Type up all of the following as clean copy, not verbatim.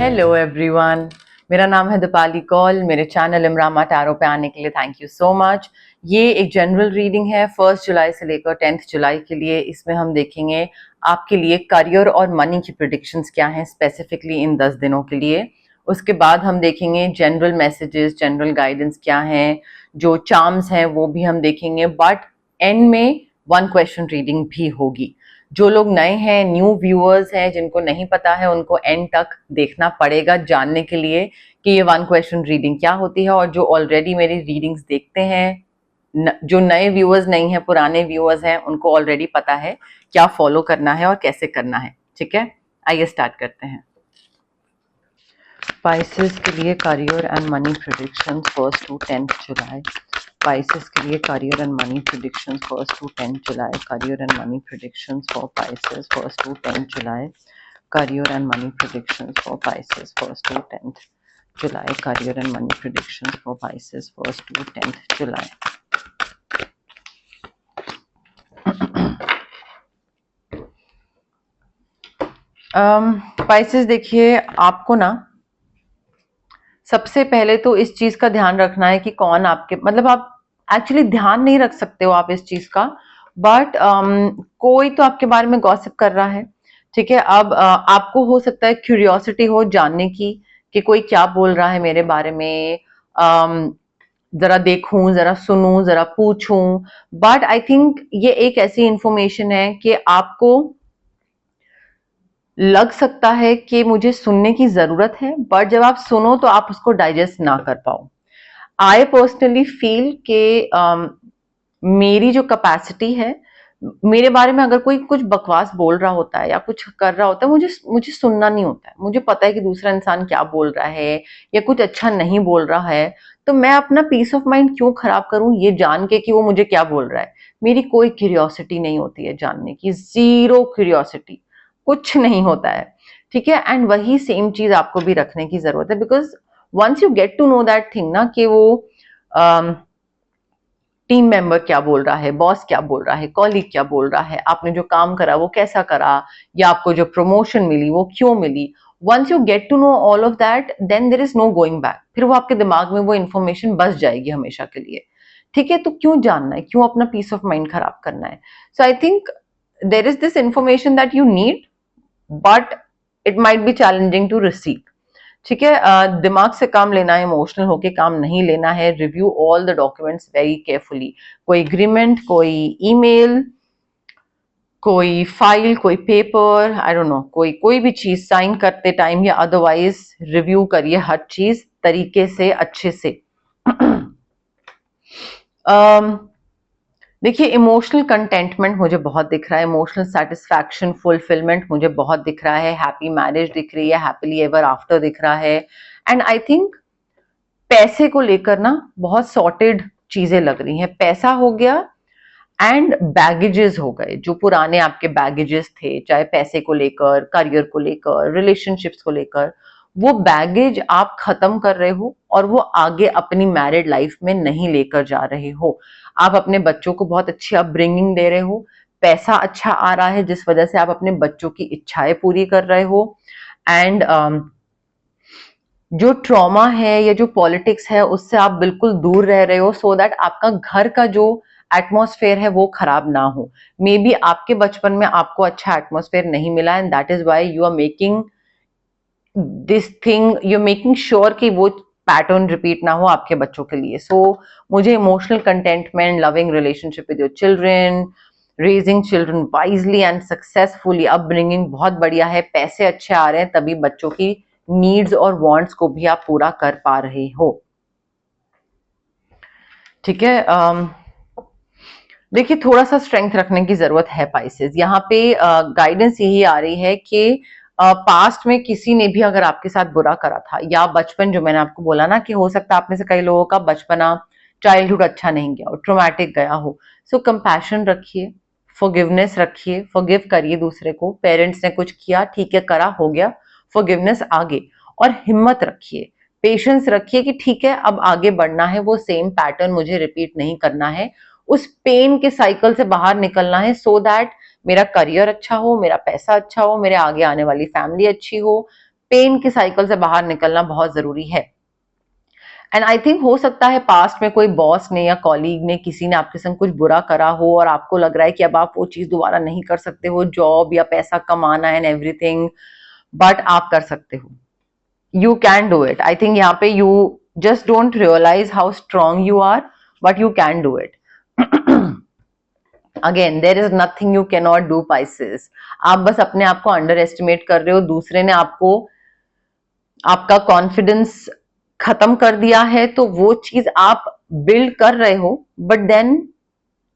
Hello everyone, मेरा नाम है दीपाली कौल। मेरे चैनल इमरामा टैरो पे आने के लिए थैंक यू सो मच। ये एक जनरल रीडिंग है 1 जुलाई से लेकर 10 जुलाई के लिए। इसमें हम देखेंगे आपके लिए करियर और मनी की प्रेडिक्शंस क्या हैं स्पेसिफिकली इन 10 दिनों के लिए। उसके बाद हम देखेंगे जनरल मैसेजेस, जनरल गाइडेंस क्या हैं, जो चार्म्स हैं वो भी हम देखेंगे। बट एंड में 1 क्वेश्चन रीडिंग भी होगी। जो लोग नए हैं, न्यू व्यूअर्स हैं, जिनको नहीं पता है, उनको एंड तक देखना पड़ेगा जानने के लिए कि ये 1 क्वेश्चन रीडिंग क्या होती है। और जो ऑलरेडी मेरी रीडिंग्स देखते हैं, जो नए व्यूअर्स नहीं है, पुराने व्यूअर्स हैं, उनको ऑलरेडी पता है क्या फॉलो करना है और कैसे करना है। ठीक है, आइए स्टार्ट करते हैं। स्पाइसेस के लिए career and money predictions 1 to 10 July. Pisces के लिए career and money predictions 1 to 10 July. Career and money predictions for Pisces 1 to 10 July. Career and money predictions for Pisces 1 to 10 July. Career and money predictions for Pisces 1 to 10 July. Pisces देखिए, आपको ना सबसे पहले तो इस चीज का ध्यान रखना है कि कौन आपके, मतलब आप एक्चुअली ध्यान नहीं रख सकते हो आप इस चीज का, बट कोई तो आपके बारे में गॉसिप कर रहा है। ठीक है, अब आपको हो सकता है क्यूरियोसिटी हो जानने की कि कोई क्या बोल रहा है मेरे बारे में, जरा देखूं, जरा सुनूं, जरा पूछूं। बट आई थिंक ये एक ऐसी इंफॉर्मेशन है कि आपको लग सकता है कि मुझे सुनने की जरूरत है, बट जब आप सुनो तो आप उसको डाइजेस्ट ना कर पाओ। आई पर्सनली फील कि मेरी जो कैपेसिटी है, मेरे बारे में अगर कोई कुछ बकवास बोल रहा होता है या कुछ कर रहा होता है, मुझे सुनना नहीं होता है। मुझे पता है कि दूसरा इंसान क्या बोल रहा है या कुछ अच्छा नहीं बोल रहा है, तो मैं अपना पीस ऑफ माइंड क्यों खराब करूं ये जान के कि वो मुझे क्या बोल रहा है। मेरी कोई क्यूरियोसिटी नहीं होती है जानने की, जीरो क्यूरियोसिटी, कुछ नहीं होता है। ठीक है, एंड वही सेम चीज आपको भी रखने की जरूरत है, because once you get to know that thing ना, कि वो टीम मेंबर क्या बोल रहा है, बॉस क्या बोल रहा है, कॉलीग क्या बोल रहा है, आपने जो काम करा वो कैसा करा, या आपको जो प्रमोशन मिली वो क्यों मिली, once you get to know all of that, then there is no going back. फिर वो आपके दिमाग में वो इन्फॉर्मेशन बस जाएगी हमेशा के लिए। ठीक है, तो क्यों जानना है, क्यों अपना पीस ऑफ माइंड खराब करना है। So I think there is this information that you need, but it might be challenging to receive. ठीक है, दिमाग से काम लेना है, इमोशनल होके काम नहीं लेना है। Review all the documents very carefully. कोई एग्रीमेंट, कोई ईमेल, कोई फाइल, कोई पेपर, आई डोंट नो, कोई भी चीज साइन करते टाइम या अदरवाइज रिव्यू करिए हर चीज तरीके से, अच्छे से। देखिए, इमोशनल कंटेंटमेंट मुझे बहुत दिख रहा है, इमोशनल सेटिस्फैक्शन, फुलफिलमेंट मुझे बहुत दिख रहा है, हैप्पी मैरिज दिख रही है, हैप्पीली एवर आफ्टर दिख रहा है। एंड आई थिंक पैसे को लेकर ना बहुत सॉर्टेड चीजें लग रही हैं। पैसा हो गया एंड बैगेजेस हो गए, जो पुराने आपके बैगेजेस थे, चाहे पैसे को लेकर, करियर को लेकर, रिलेशनशिप्स को लेकर, वो बैगेज आप खत्म कर रहे हो और वो आगे अपनी मैरिड लाइफ में नहीं लेकर जा रहे हो। आप अपने बच्चों को बहुत अच्छी अपब्रिंगिंग दे रहे हो, पैसा अच्छा आ रहा है जिस वजह से आप अपने बच्चों की इच्छाएं पूरी कर रहे हो। एंड जो ट्रॉमा है या जो पॉलिटिक्स है उससे आप बिल्कुल दूर रह रहे हो, सो दैट आपका घर का जो एटमॉस्फेयर है वो खराब ना हो। मे बी आपके बचपन में आपको अच्छा एटमॉस्फेयर नहीं मिला, and that is why you are making this thing, you are making sure कि वो पैटर्न रिपीट ना हो आपके बच्चों के लिए। सो मुझे emotional contentment, loving relationship with your children, raising children wisely and successfully, upbringing बहुत बढ़िया है, पैसे अच्छे आ रहे हैं, तभी बच्चों की नीड्स और वांट्स को भी आप पूरा कर पा रहे हो। ठीक है, देखिए, थोड़ा सा स्ट्रेंथ रखने की जरूरत है पाइसेस। यहाँ पे गाइडेंस यही आ रही है कि पास्ट में किसी ने भी अगर आपके साथ बुरा करा था, या बचपन, जो मैंने आपको बोला ना कि हो सकता है आप में से कई लोगों का बचपना, चाइल्डहुड अच्छा नहीं गया हो, ट्रोमैटिक गया हो। सो कंपैशन रखिए, फॉरगिवनेस रखिए, फॉरगिव करिए दूसरे को। पेरेंट्स ने कुछ किया, ठीक है, करा, हो गया, फॉरगिवनेस आगे। और हिम्मत रखिए, पेशेंस रखिए कि ठीक है, अब आगे बढ़ना है, वो सेम पैटर्न मुझे रिपीट नहीं करना है, उस पेन के साइकिल से बाहर निकलना है, सो दैट मेरा करियर अच्छा हो, मेरा पैसा अच्छा हो, मेरे आगे आने वाली फैमिली अच्छी हो, पेन के साइकिल से बाहर निकलना बहुत जरूरी है। एंड आई थिंक हो सकता है पास्ट में कोई बॉस ने या कॉलीग ने, किसी ने आपके संग कुछ बुरा करा हो और आपको लग रहा है कि अब आप वो चीज दोबारा नहीं कर सकते हो, जॉब या पैसा कमाना एंड एवरीथिंग, बट आप कर सकते हो। You can do it. I think यहाँ पे you just don't realise how strong you are, but you can do it. Again there is nothing you can not do पाइसेस। आप बस अपने आप को अंडर एस्टिमेट कर रहे हो, दूसरे ने आपको आपका कॉन्फिडेंस खत्म कर दिया है, तो वो चीज आप बिल्ड कर रहे हो, बट देन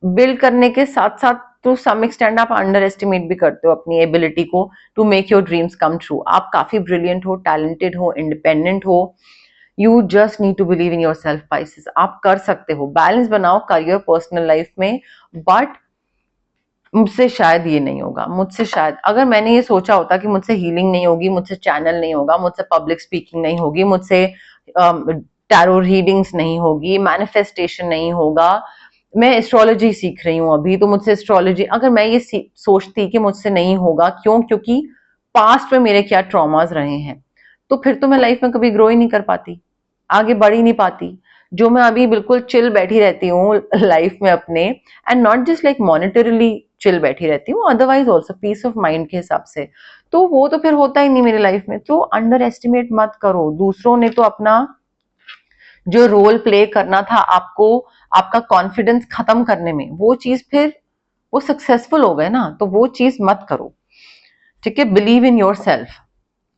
बिल्ड करने के साथ साथ टू सम एक्सटेंड आप अंडर एस्टिमेट भी करते हो अपनी एबिलिटी को to make your dreams come true. आप काफी ब्रिलियंट हो, टैलेंटेड हो, इंडिपेंडेंट हो। You just need to believe in yourself pieces. आप कर सकते हो। बैलेंस बनाओ करियर पर्सनल लाइफ में, बट मुझसे शायद ये नहीं होगा, मुझसे शायद, अगर मैंने ये सोचा होता कि मुझसे हीलिंग नहीं होगी, मुझसे चैनल नहीं होगा, मुझसे पब्लिक स्पीकिंग नहीं होगी, मुझसे टैरो रीडिंग्स नहीं होगी, मैनिफेस्टेशन नहीं होगा, मैं एस्ट्रोलॉजी सीख रही हूँ अभी, तो मुझसे एस्ट्रोलॉजी, अगर मैं ये सोचती कि मुझसे नहीं होगा, क्यों? क्योंकि पास्ट में मेरे क्या ट्रॉमास रहे हैं, तो फिर तो मैं लाइफ में कभी ग्रो ही नहीं कर पाती, आगे बढ़ ही नहीं पाती। जो मैं अभी बिल्कुल चिल बैठी रहती हूँ लाइफ में अपने, and not just like monetarily chill बैठी रहती हूँ, otherwise also peace of mind के हिसाब से, तो वो तो फिर होता ही नहीं मेरी लाइफ में। तो अंडर एस्टिमेट मत करो। दूसरों ने तो अपना जो रोल प्ले करना था आपको, आपका कॉन्फिडेंस खत्म करने में, वो चीज फिर वो सक्सेसफुल हो गए ना, तो वो चीज मत करो। ठीक है, believe in your self.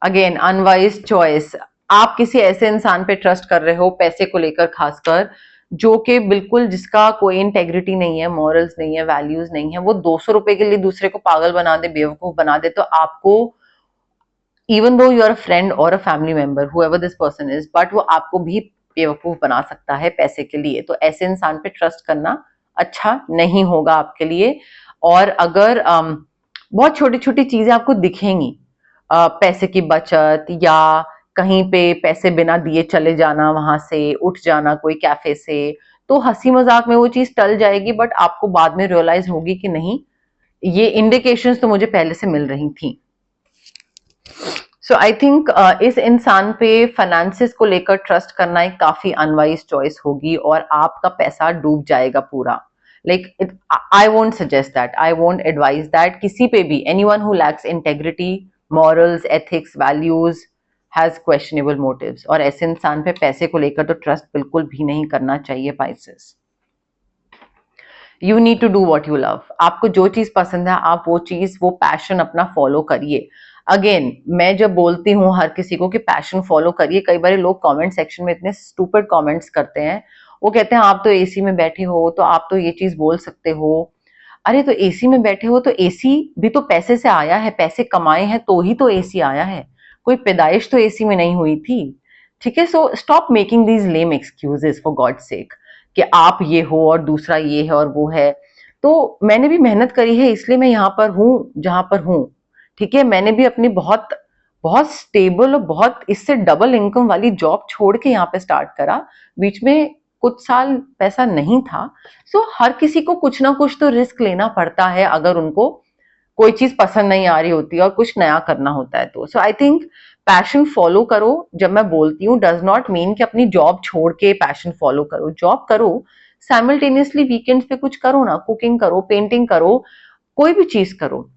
Again unwise choice. आप किसी ऐसे इंसान पे ट्रस्ट कर रहे हो पैसे को लेकर, खासकर जो कि बिल्कुल, जिसका कोई इंटेग्रिटी नहीं है, मॉरल्स नहीं है, वैल्यूज नहीं है, वो 200 रुपए के लिए दूसरे को पागल बना दे, बेवकूफ बना दे, तो आपको, even though you are a friend और a family member, however this person is, but वो आपको भी बेवकूफ बना सकता है पैसे के लिए। तो ऐसे इंसान पे ट्रस्ट करना अच्छा नहीं होगा आपके लिए। और अगर बहुत छोटी छोटी चीजें आपको दिखेंगी, पैसे की बचत, या कहीं पे पैसे बिना दिए चले जाना, वहां से उठ जाना कोई कैफे से, तो हंसी मजाक में वो चीज टल जाएगी, बट आपको बाद में रियलाइज होगी कि नहीं, ये इंडिकेशंस तो मुझे पहले से मिल रही थी। सो आई थिंक इस इंसान पे फाइनेंसिस को लेकर ट्रस्ट करना एक काफी अनवाइज चॉइस होगी, और आपका पैसा डूब जाएगा पूरा। Like I won't suggest that, I won't advise that किसी पे भी। Anyone who lacks integrity, morals, ethics, values, has questionable motives, और ऐसे इंसान पे पैसे को लेकर तो ट्रस्ट बिल्कुल भी नहीं करना चाहिए। Pisces, you need to do what you love. आपको जो चीज पसंद है, आप वो चीज, वो पैशन अपना फॉलो करिए। अगेन मैं जब बोलती हूँ हर किसी को कि पैशन फॉलो करिए, कई बार लोग कमेंट सेक्शन में इतने स्टूपिड कमेंट्स करते हैं, वो कहते हैं आप तो एसी में बैठे हो, तो आप तो ये चीज बोल सकते हो। अरे तो एसी में बैठे हो, तो एसी भी तो पैसे से आया है, पैसे कमाए हैं तो ही तो एसी आया है, कोई पैदाइश तो एसी में नहीं हुई थी। ठीक है, so stop making these lame excuses for God sake, कि आप ये हो और दूसरा ये है और वो है। तो मैंने भी मेहनत करी है, इसलिए मैं यहाँ पर हूँ जहां पर हूँ। ठीक है, मैंने भी अपनी बहुत बहुत स्टेबल और बहुत इससे डबल इनकम वाली जॉब छोड़ के यहाँ पे स्टार्ट करा। बीच में कुछ साल पैसा नहीं था। सो हर किसी को कुछ ना कुछ तो रिस्क लेना पड़ता है, अगर उनको कोई चीज पसंद नहीं आ रही होती है और कुछ नया करना होता है तो। सो आई थिंक पैशन फॉलो करो। जब मैं बोलती हूँ, डज नॉट मीन कि अपनी जॉब छोड़ के पैशन फॉलो करो। जॉब करो, साइमल्टेनियसली वीकेंड्स पे कुछ करो ना, कुकिंग करो, पेंटिंग करो, कोई भी चीज करो।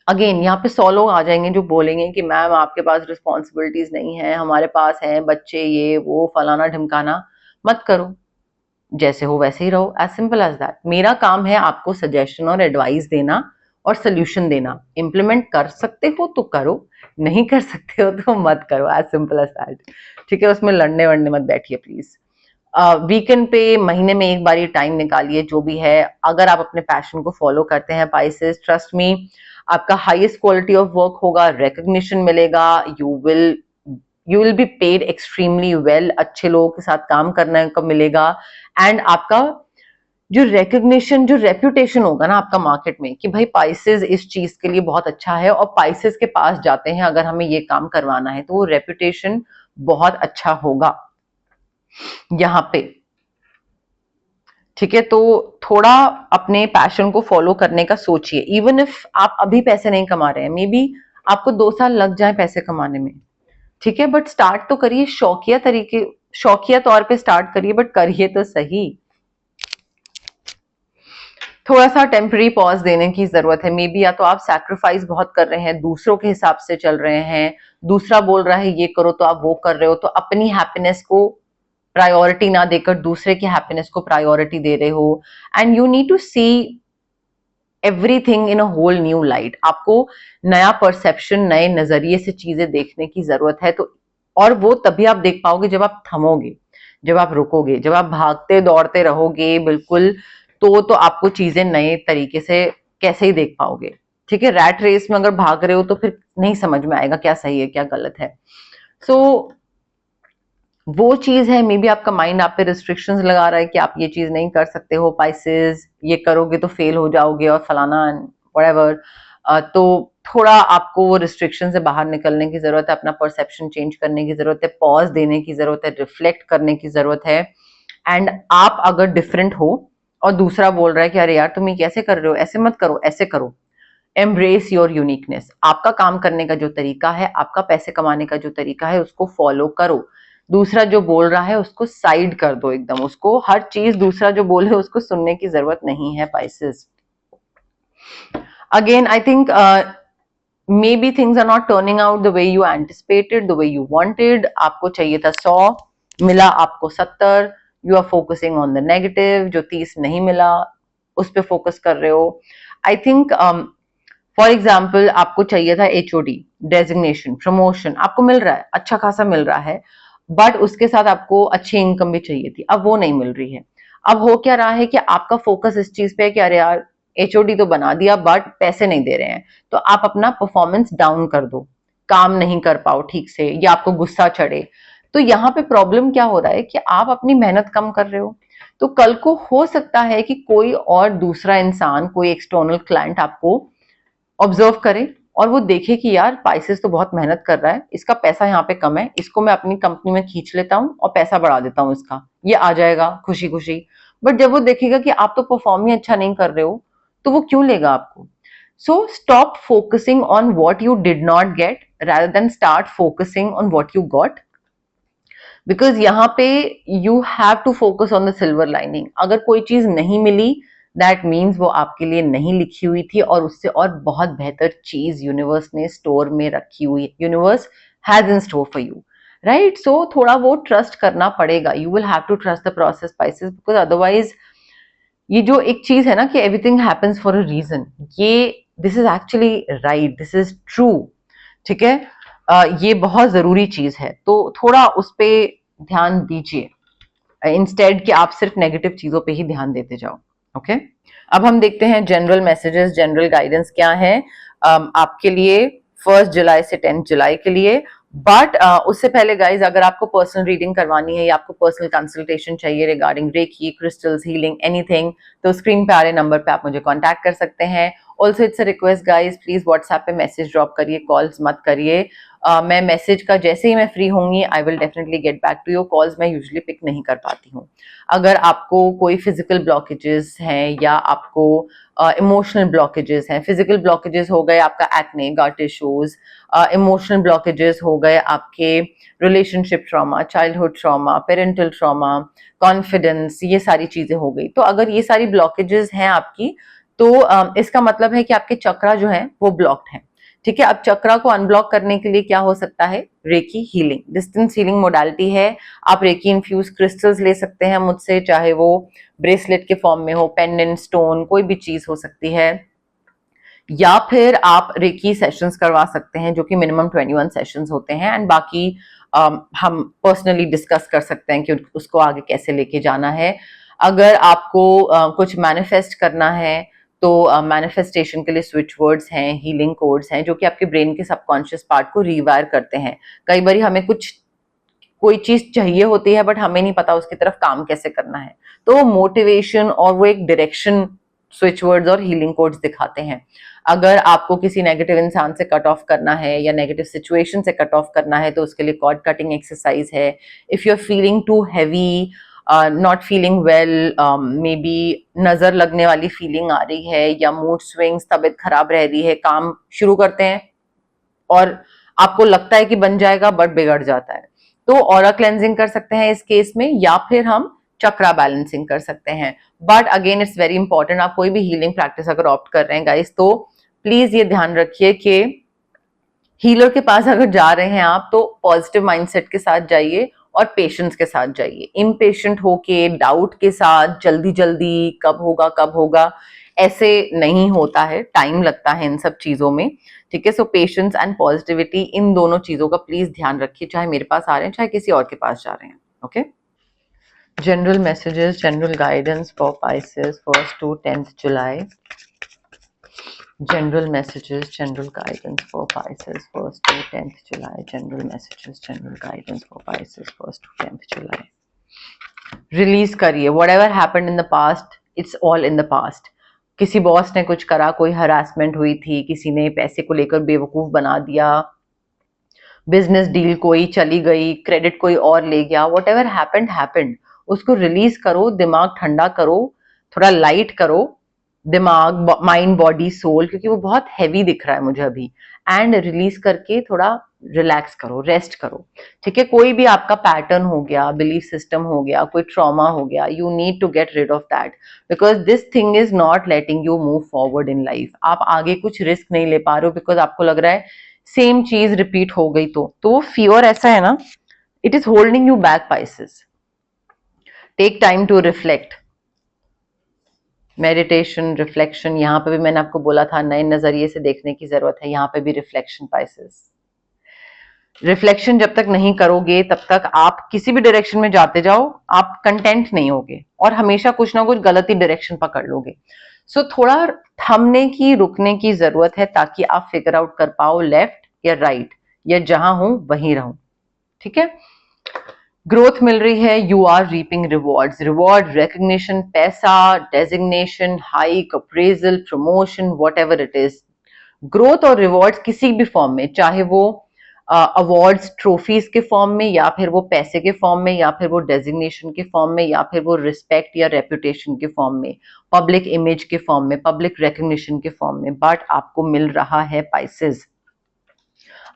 अगेन यहाँ पे 100 लोग आ जाएंगे जो बोलेंगे कि मैम आपके पास रिस्पॉन्सिबिलिटीज नहीं है, हमारे पास है बच्चे, ये वो फलाना ढिमकाना। मत करो, जैसे हो वैसे ही रहो, एज सिंपल एज दैट। मेरा काम है आपको सजेशन और एडवाइस देना और सोल्यूशन देना। इम्प्लीमेंट कर सकते हो तो करो, नहीं कर सकते हो तो मत करो, एज सिंपल एज दैट। ठीक है, उसमें लड़ने वड़ने मत बैठिए प्लीज। वीकेंड पे महीने में एक बार ये टाइम निकालिए, जो भी है। अगर आप अपने पैशन को फॉलो करते हैं पाइसेस, ट्रस्ट मी, आपका हाईएस्ट क्वालिटी ऑफ वर्क होगा, रिकग्निशन मिलेगा, you will be paid extremely well, अच्छे लोगों के साथ काम करने को मिलेगा, एंड आपका जो रिकग्निशन, जो रेप्यूटेशन होगा ना आपका मार्केट में, कि भाई पाइसेस इस चीज के लिए बहुत अच्छा है और पाइसेस के पास जाते हैं अगर हमें ये काम करवाना है, तो वो रेप्यूटेशन बहुत अच्छा होगा यहाँ पे। ठीक है, तो थोड़ा अपने पैशन को फॉलो करने का सोचिए। इवन इफ आप अभी पैसे नहीं कमा रहे हैं, मे बी आपको 2 साल लग जाए पैसे कमाने में, ठीक है, बट स्टार्ट तो करिए शौकिया तौर पे स्टार्ट करिए, बट करिए तो सही। थोड़ा सा टेम्पररी पॉज देने की जरूरत है। मे बी या तो आप सैक्रिफाइस बहुत कर रहे हैं, दूसरों के हिसाब से चल रहे हैं, दूसरा बोल रहा है ये करो तो आप वो कर रहे हो, तो अपनी हैप्पीनेस को प्रायोरिटी ना देकर दूसरे की हैप्पीनेस को प्रायोरिटी दे रहे हो। And you need to see everything in a whole new light. आपको नया परसेप्शन, नए नजरिए से चीजें देखने की जरूरत है। तो और वो तभी आप देख पाओगे जब आप थमोगे, जब आप रुकोगे, जब आप भागते दौड़ते रहोगे बिल्कुल, तो आपको चीजें नए तरीके से कैसे ही देख पाओगे। ठीक है, रैट रेस में अगर भाग रहे हो तो फिर नहीं समझ में आएगा क्या सही है क्या गलत है। सो वो चीज है, मे बी आपका माइंड आप पे रिस्ट्रिक्शंस लगा रहा है कि आप ये चीज नहीं कर सकते हो पाइसेस, ये करोगे तो फेल हो जाओगे और फलाना व्हाटएवर। तो थोड़ा आपको वो रिस्ट्रिक्शन से बाहर निकलने की जरूरत है, अपना परसेप्शन चेंज करने की जरूरत है, पॉज देने की जरूरत है, रिफ्लेक्ट करने की जरूरत है। एंड आप अगर डिफरेंट हो और दूसरा बोल रहा है कि अरे यार तुम ये कैसे कर रहे हो, ऐसे मत करो, ऐसे करो, एम्ब्रेस योर यूनिकनेस। आपका काम करने का जो तरीका है, आपका पैसे कमाने का जो तरीका है, उसको फॉलो करो। दूसरा जो बोल रहा है उसको साइड कर दो एकदम, उसको हर चीज दूसरा जो बोले उसको सुनने की जरूरत नहीं है Pisces. Again I think maybe things are not turning out the way you anticipated, the way you wanted. आपको चाहिए था 100, मिला आपको 70। You are focusing on the negative, जो 30 नहीं मिला उस पर फोकस कर रहे हो। आई थिंक फॉर एग्जाम्पल आपको चाहिए था HOD डेजिग्नेशन, प्रमोशन, आपको मिल रहा है, अच्छा खासा मिल रहा है, बट उसके साथ आपको अच्छी इनकम भी चाहिए थी, अब वो नहीं मिल रही है। अब हो क्या रहा है कि आपका फोकस इस चीज पे है कि अरे यार HOD तो बना दिया बट पैसे नहीं दे रहे हैं, तो आप अपना परफॉर्मेंस डाउन कर दो, काम नहीं कर पाओ ठीक से, या आपको गुस्सा चढ़े। तो यहाँ पे प्रॉब्लम क्या हो रहा है कि आप अपनी मेहनत कम कर रहे हो। तो कल को हो सकता है कि कोई और दूसरा इंसान, कोई एक्सटर्नल क्लाइंट आपको ऑब्जर्व करे और वो देखे कि यार पाइसेस तो बहुत मेहनत कर रहा है, इसका पैसा यहाँ पे कम है, इसको मैं अपनी कंपनी में खींच लेता हूँ और पैसा बढ़ा देता हूँ इसका, ये आ जाएगा खुशी खुशी। बट जब वो देखेगा कि आप तो परफॉर्म ही अच्छा नहीं कर रहे हो, तो वो क्यों लेगा आपको। So stop focusing on what you did not get rather than start focusing on what you got, because यहाँ पे you have to focus on the silver lining. अगर कोई चीज नहीं मिली, दैट मीन्स वो आपके लिए नहीं लिखी हुई थी और उससे और बहुत बेहतर चीज यूनिवर्स ने स्टोर में रखी हुई है, universe has in store for you, right. So थोड़ा वो ट्रस्ट करना पड़ेगा, you will have to trust the process spices, because otherwise ये जो एक चीज है ना कि everything happens for a reason, ये this is actually right, this is true. ठीक है, ये बहुत जरूरी चीज है, तो थोड़ा उस पर ध्यान दीजिए इंस्टेड कि आप सिर्फ नेगेटिव चीजों पे ही ध्यान देते जाओ। ओके, अब हम देखते हैं जनरल मैसेजेस, जनरल गाइडेंस क्या है आपके लिए 1 जुलाई से 10 जुलाई के लिए। बट उससे पहले गाइज, अगर आपको पर्सनल रीडिंग करवानी है या आपको पर्सनल कंसल्टेशन चाहिए regarding reiki, crystals, healing, anything, तो स्क्रीन पे आ रहे नंबर पे आप मुझे कांटेक्ट कर सकते हैं। Also it's a request guys, please WhatsApp पे मैसेज ड्रॉप करिए, कॉल्स मत करिए। मैं मैसेज का जैसे ही मैं फ्री होंगी I will definitely get back to your calls. मैं यूजुअली पिक नहीं कर पाती हूँ। अगर आपको कोई फिजिकल ब्लॉकेजेस हैं या आपको इमोशनल ब्लॉकेजेस हैं, फिजिकल ब्लॉकेजेस हो गए आपका एक्ने, गट इश्यूज, इमोशनल ब्लॉकेजेस हो गए आपके relationship trauma, childhood trauma, parental trauma, confidence, ये सारी चीजें हो गई। तो अगर ये सारी ब्लॉकेजेस हैं आपकी, तो इसका मतलब है कि आपके चक्रा जो है वो ब्लॉक्ड है। ठीक है, अब चक्रा को अनब्लॉक करने के लिए क्या हो सकता है, recce healing, distance healing modality है। आप रेकी इन्फ्यूज क्रिस्टल्स ले सकते हैं मुझसे, चाहे वो ब्रेसलेट के फॉर्म में हो, पेंडेंट, स्टोन, कोई भी चीज हो सकती है, या फिर आप रेकी सेशंस करवा सकते हैं जो कि मिनिमम 21 सेशंस होते हैं। एंड बाकी हम पर्सनली डिस्कस कर सकते हैं कि उसको आगे कैसे लेके जाना है। अगर आपको कुछ मैनिफेस्ट करना है तो मैनिफेस्टेशन के लिए स्विच वर्ड्स हैं, हीलिंग कोड्स हैं, जो कि आपके ब्रेन के सबकॉन्शियस पार्ट को रीवायर करते हैं। कई बार हमें कोई चीज चाहिए होती है बट हमें नहीं पता उसकी तरफ काम कैसे करना है, तो मोटिवेशन और वो एक डायरेक्शन स्विच वर्ड्स और हीलिंग कोड्स दिखाते हैं। अगर आपको किसी नेगेटिव इंसान से कट ऑफ करना है या नेगेटिव सिचुएशन से कट ऑफ करना है तो उसके लिए कॉर्ड कटिंग एक्सरसाइज है। If you are feeling too heavy, not feeling well, maybe नजर लगने वाली फीलिंग आ रही है या मूड स्विंग्स, तबीयत खराब रह रही है, काम शुरू करते हैं और आपको लगता है कि बन जाएगा बट बिगड़ जाता है। तो ऑरा क्लेंजिंग कर सकते हैं इस केस में, या फिर हम चक्रा बैलेंसिंग कर सकते हैं। But again it's very important, आप कोई भी हीलिंग प्रैक्टिस अगर ऑप्ट कर रहे हैं गाइस, तो प्लीज ये ध्यान रखिए कि हीलर के पास अगर जा रहे हैं आप तो पॉजिटिव माइंडसेट के साथ जाइए और पेशेंस के साथ जाइए। इम्पेशेंट होके, डाउट के साथ, जल्दी जल्दी कब होगा ऐसे नहीं होता है, टाइम लगता है इन सब चीजों में। ठीक है, सो पेशेंस एंड पॉजिटिविटी, इन दोनों चीजों का प्लीज ध्यान रखिए, चाहे मेरे पास आ रहे हैं चाहे किसी और के पास जा रहे हैं। Okay, general messages, general guidance for Pisces 1st to 10th July. General messages, general guidance for Pisces 1st to 10th July. General messages, general guidance for Pisces 1st to 10th July. Release करिए, whatever happened in the past, it's all in the past. किसी boss ने कुछ करा, कोई harassment हुई थी, किसी ने पैसे को लेकर बेवकूफ बना दिया, बिजनेस डील कोई चली गई, क्रेडिट कोई और ले गया, whatever happened happened. उसको रिलीज करो, दिमाग ठंडा करो, थोड़ा लाइट करो दिमाग, माइंड, बॉडी, सोल, क्योंकि वो बहुत हैवी दिख रहा है मुझे अभी। एंड रिलीज करके थोड़ा रिलैक्स करो, रेस्ट करो। ठीक है, कोई भी आपका पैटर्न हो गया, बिलीफ सिस्टम हो गया, कोई ट्रॉमा हो गया, you need to get rid of that, because this thing is not letting you move forward in life. आप आगे कुछ रिस्क नहीं ले पा रहे हो बिकॉज आपको लग रहा है सेम चीज रिपीट हो गई। तो वो फियर ऐसा है ना, it is holding you back Pisces. Take time to reflect, meditation, reflection, यहाँ पे भी मैंने आपको बोला था नए नजरिए से देखने की जरूरत है, यहाँ पे भी रिफ्लेक्शन पाइसेस। रिफ्लेक्शन जब तक नहीं करोगे तब तक आप किसी भी डायरेक्शन में जाते जाओ, आप कंटेंट नहीं होगे और हमेशा कुछ ना कुछ गलत ही डायरेक्शन पकड़ लोगे। सो थोड़ा थमने की, रुकने की जरूरत है ताकि आप फिगर आउट कर पाओ लेफ्ट या राइट, या जहां हूं वहीं रहूं। ठीक है, ग्रोथ मिल रही है, you are reaping rewards, reward, recognition, पैसा, designation, hike, appraisal, promotion, whatever it is. Growth और रिवॉर्ड्स किसी भी फॉर्म में, चाहे वो अवार्ड्स, ट्रॉफीज के फॉर्म में, या फिर वो पैसे के फॉर्म में, या फिर वो डेजिग्नेशन के फॉर्म में, या फिर वो रिस्पेक्ट या रेपुटेशन के फॉर्म में, पब्लिक इमेज के फॉर्म में, पब्लिक रिकग्निशन के फॉर्म में, बट आपको मिल रहा है पाइसेस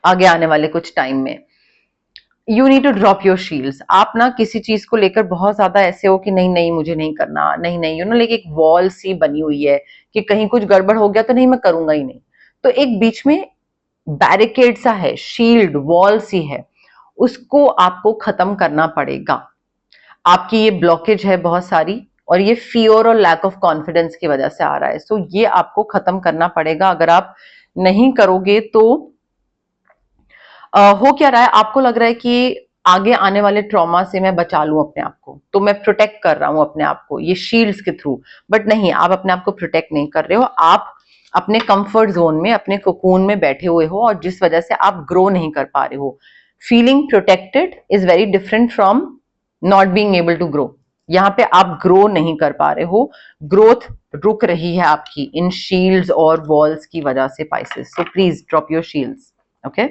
आगे आने वाले कुछ टाइम में। You need to drop your shields. आप ना किसी चीज को लेकर बहुत ज्यादा ऐसे हो कि नहीं नहीं मुझे नहीं करना, नहीं नहीं, यू नो, लाइक एक वॉल सी बनी हुई है कि कहीं कुछ गड़बड़ हो गया तो नहीं, मैं करूंगा ही नहीं। तो एक बीच में बैरिकेड सा है, शील्ड वॉल सी है, उसको आपको खत्म करना पड़ेगा। आपकी ये ब्लॉकेज है बहुत सारी, और ये फियर और लैक ऑफ कॉन्फिडेंस की वजह से आ रहा है। सो ये आपको खत्म करना पड़ेगा। अगर आप नहीं करोगे तो हो क्या रहा है, आपको लग रहा है कि आगे आने वाले ट्रॉमा से मैं बचा लूं अपने आप को, तो मैं प्रोटेक्ट कर रहा हूं अपने आप को ये शील्ड्स के थ्रू। बट नहीं, आप अपने आप को प्रोटेक्ट नहीं कर रहे हो, आप अपने कंफर्ट जोन में, अपने कोकून में बैठे हुए हो, और जिस वजह से आप ग्रो नहीं कर पा रहे हो। Feeling protected is very different from not being able to grow. यहाँ पे आप ग्रो नहीं कर पा रहे हो, ग्रोथ रुक रही है आपकी इन शील्ड्स और वॉल्स की वजह से Pisces. So please drop your shields. Okay,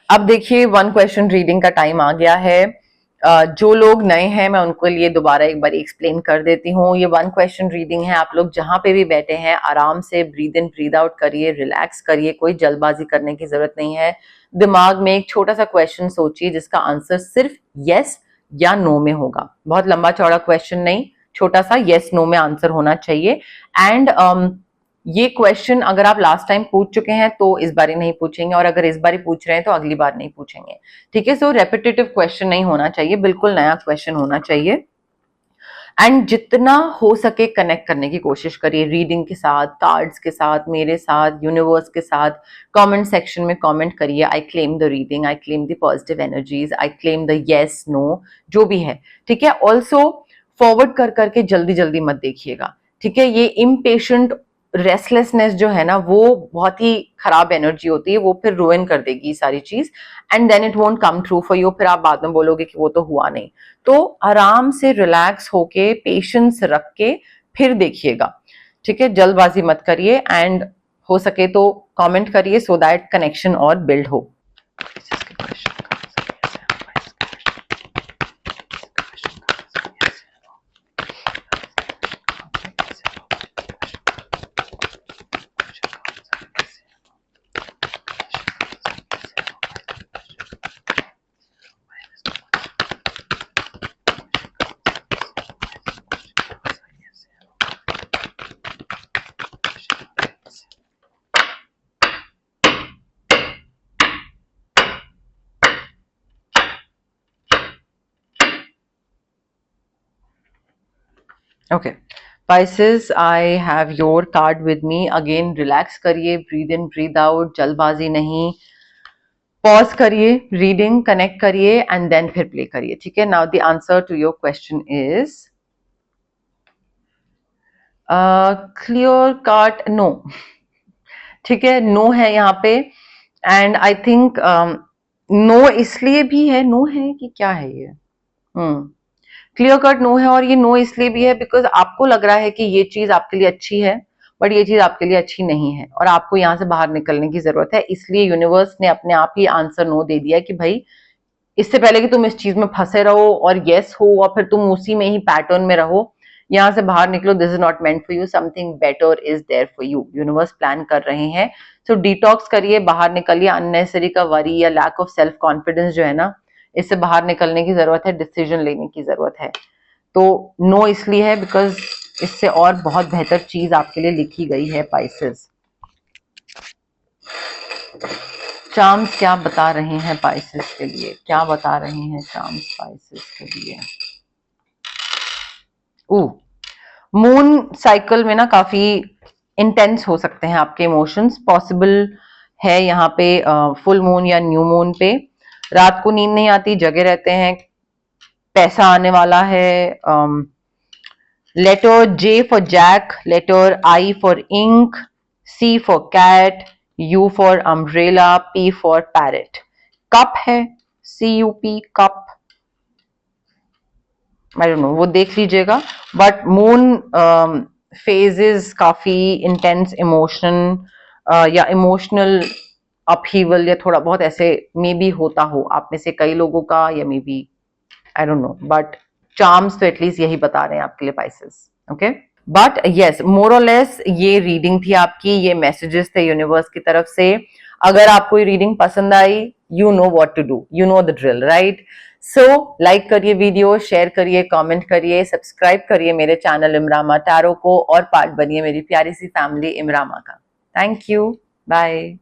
अब देखिए वन क्वेश्चन रीडिंग का टाइम आ गया है। जो लोग नए हैं मैं उनको लिए दोबारा एक बार एक्सप्लेन कर देती हूँ। ये वन क्वेश्चन रीडिंग है, आप लोग जहां पे भी बैठे हैं आराम से ब्रीद इन ब्रीद आउट करिए, रिलैक्स करिए, कोई जल्दबाजी करने की जरूरत नहीं है। दिमाग में एक छोटा सा क्वेश्चन सोचिए जिसका आंसर सिर्फ यस या नो में होगा। बहुत लंबा चौड़ा क्वेश्चन नहीं, छोटा सा यस नो में आंसर होना चाहिए। एंड ये क्वेश्चन अगर आप लास्ट टाइम पूछ चुके हैं तो इस बार नहीं पूछेंगे, और अगर इस बार पूछ रहे हैं तो अगली बार नहीं पूछेंगे। ठीक है, सो रेपिटेटिव क्वेश्चन नहीं होना चाहिए, बिल्कुल नया क्वेश्चन होना चाहिए। एंड जितना हो सके कनेक्ट करने की कोशिश करिए रीडिंग के साथ, कार्ड्स के साथ, मेरे साथ, यूनिवर्स के साथ। कमेंट सेक्शन में कमेंट करिए, I claim the reading, I claim the positive energies, I claim the yes no, जो भी है। ठीक है, ऑल्सो फॉरवर्ड कर करके जल्दी जल्दी मत देखिएगा। ठीक है, ये इम्पेशेंट रेस्टलेसनेस जो है ना, वो बहुत ही खराब एनर्जी होती है, वो फिर रुइन कर देगी सारी चीज, and then it won't come true for you. फिर आप बाद में बोलोगे कि वो तो हुआ नहीं। तो आराम से रिलैक्स होके, पेशेंस रख के फिर देखिएगा। ठीक है, जल्दबाजी मत करिए, एंड हो सके तो कमेंट करिए सो दैट कनेक्शन और बिल्ड हो। Okay Pisces, I have your card with me. Again, relax करिए, breathe in, breathe out, जल्दबाजी नहीं, पॉज करिए, रीडिंग कनेक्ट करिए एंड देन फिर प्ले करिए, ठीक है. Now the answer to your question is clear cut no. ठीक है, नो है यहाँ पे. एंड आई थिंक नो इसलिए भी है, नो है कि क्या है ये, क्लियर कट नो है. और ये नो इसलिए भी है बिकॉज आपको लग रहा है कि ये चीज आपके लिए अच्छी है बट ये चीज आपके लिए अच्छी नहीं है और आपको यहाँ से बाहर निकलने की जरूरत है. इसलिए यूनिवर्स ने अपने आप ही आंसर नो दे दिया कि भाई इससे पहले कि तुम इस चीज में फंसे रहो और यस हो और फिर तुम उसी में ही पैटर्न में रहो, यहाँ से बाहर निकलो. This is not meant for you, something better is there for you. Universe plan कर रहे हैं. सो डिटॉक्स करिए, बाहर निकलिए. अननेसेसरी का वरी या लैक ऑफ सेल्फ कॉन्फिडेंस जो है ना, इससे बाहर निकलने की जरूरत है, डिसीजन लेने की जरूरत है. तो नो इसलिए है बिकॉज इससे और बहुत बेहतर चीज आपके लिए लिखी गई है. पाइसेस चार्म्स क्या बता रहे हैं पाइसेस के लिए, क्या बता रहे हैं चार्म्स पाइसेस के लिए. मून साइकिल में ना काफी इंटेंस हो सकते हैं आपके इमोशंस. पॉसिबल है यहाँ पे फुल मून या न्यू मून पे रात को नींद नहीं आती, जगे रहते हैं, पैसा आने वाला है. Letter J for jack, letter I for ink, C for cat, U for umbrella, P for parrot. Cup है, CUP cup, I don't know, वो देख लीजिएगा. बट मून फेजेस काफी इंटेंस इमोशन या इमोशनल अपहीवल या थोड़ा बहुत ऐसे मे बी होता हो आप में से कई लोगों का, या maybe I don't know. But charms तो एटलीस्ट यही बता रहे हैं आपके लिए Pisces. Okay, but yes, more और लेस ये रीडिंग थी आपकी, ये मैसेजेस थे यूनिवर्स की तरफ से. अगर आपको ये रीडिंग पसंद आई, you know what to do, you know the drill, right. So like करिए वीडियो, शेयर करिए, कमेंट करिए, सब्सक्राइब करिए मेरे चैनल इमरामा टैरो को और पार्ट बनिए मेरी प्यारी सी फैमिली इमरामा का. Thank you, bye.